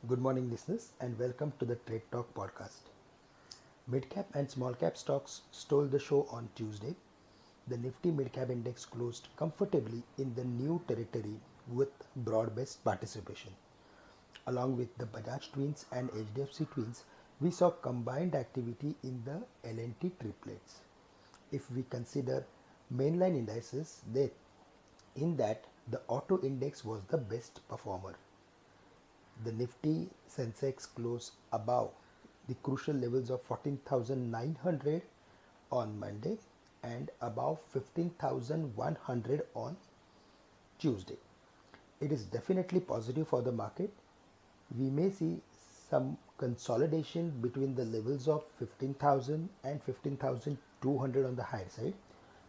Good morning, listeners, and welcome to the Trade Talk podcast. Mid cap and small cap stocks stole the show on Tuesday. The Nifty Mid Cap Index closed comfortably in the new territory with broad based participation. Along with the Bajaj Twins and HDFC Twins, we saw combined activity in the L&T triplets. If we consider mainline indices, in that the auto index was the best performer. The Nifty Sensex closed above the crucial levels of 14,900 on Monday and above 15,100 on Tuesday. It is definitely positive for the market. We may see some consolidation between the levels of 15,000 and 15,200 on the higher side.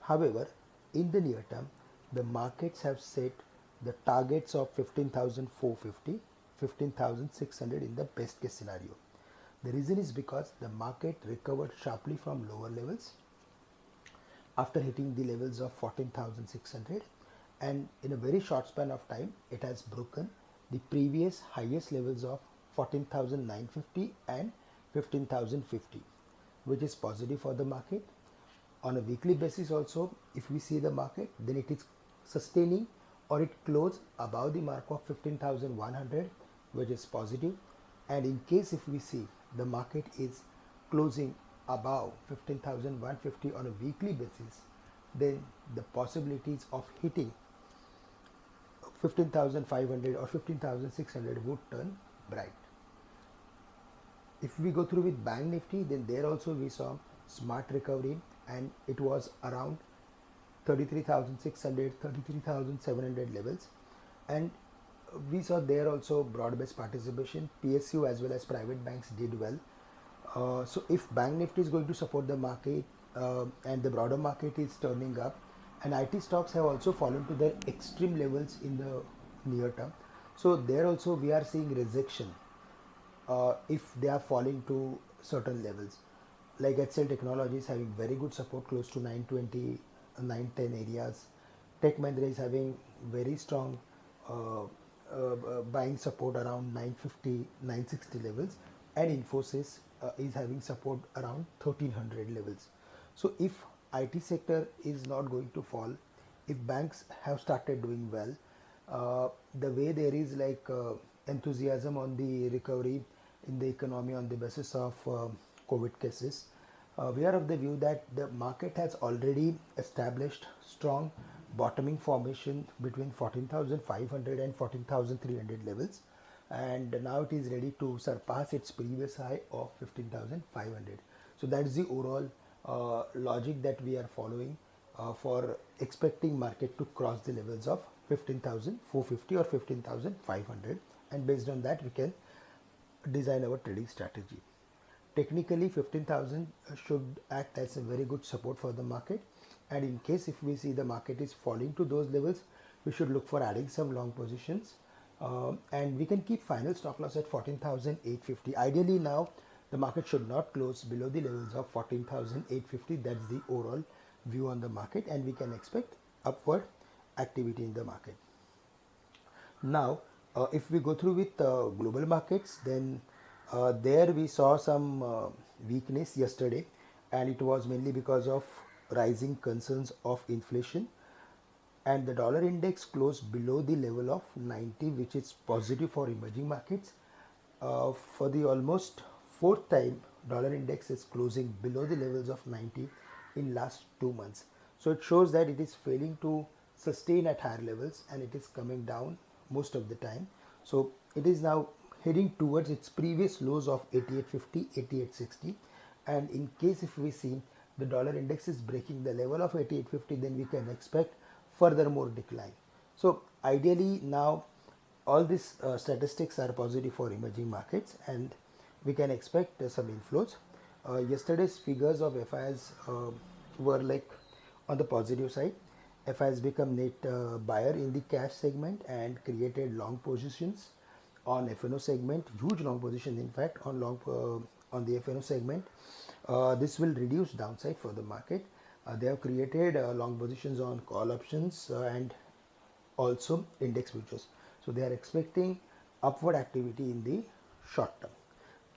However, in the near term, the markets have set the targets of 15,450, 15,600 in the best case scenario. The reason is because the market recovered sharply from lower levels after hitting the levels of 14,600, and in a very short span of time it has broken the previous highest levels of 14,950 and 15,050, which is positive for the market. On a weekly basis also, if we see the market, then it is sustaining or it closed above the mark of 15,100, which is positive. And in case if we see the market is closing above 15,150 on a weekly basis, then the possibilities of hitting 15,500 or 15,600 would turn bright. If we go through with Bank Nifty, then there also we saw smart recovery, and it was around 33,600, 33,700 levels, and we saw there also broad-based participation. PSU as well as private banks did well. So if Bank Nifty is going to support the market and the broader market is turning up, and IT stocks have also fallen to their extreme levels in the near term, so there also we are seeing rejection if they are falling to certain levels. Like HCL Technologies having very good support close to 920, 910 areas. Tech Mahindra is having very strong buying support around 950, 960 levels, and Infosys is having support around 1300 levels. So if IT sector is not going to fall, if banks have started doing well, the way there is like enthusiasm on the recovery in the economy on the basis of COVID cases, we are of the view that the market has already established strong bottoming formation between 14,500 and 14,300 levels, and now it is ready to surpass its previous high of 15,500. So that is the overall logic that we are following for expecting market to cross the levels of 15,450 or 15,500, and based on that we can design our trading strategy. Technically 15,000 should act as a very good support for the market, and in case if we see the market is falling to those levels, we should look for adding some long positions, and we can keep final stop loss at 14,850. Ideally now the market should not close below the levels of 14,850. That's the overall view on the market, and we can expect upward activity in the market. Now if we go through with global markets, then there we saw some weakness yesterday, and it was mainly because of rising concerns of inflation, and the dollar index closed below the level of 90, which is positive for emerging markets. For the almost fourth time, dollar index is closing below the levels of 90 in last 2 months. So it shows that it is failing to sustain at higher levels, and it is coming down most of the time. So it is now heading towards its previous lows of 88.50, 88.60, and in case if we see the dollar index is breaking the level of 88.50, then we can expect further more decline. So ideally now all these statistics are positive for emerging markets, and we can expect some inflows. Yesterday's figures of FIs were like on the positive side. FI has become net buyer in the cash segment and created long positions on FNO segment, huge long positions in fact on the FNO segment. This will reduce downside for the market. They have created long positions on call options and also index futures. So they are expecting upward activity in the short term.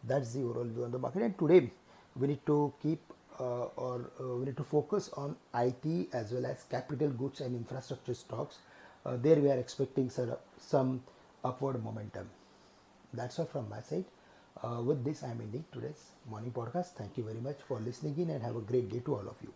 That's the overall view on the market. And today we need to keep we need to focus on IT as well as capital goods and infrastructure stocks. There we are expecting some upward momentum. That's all from my side. With this, I am ending today's morning podcast. Thank you very much for listening in and have a great day to all of you.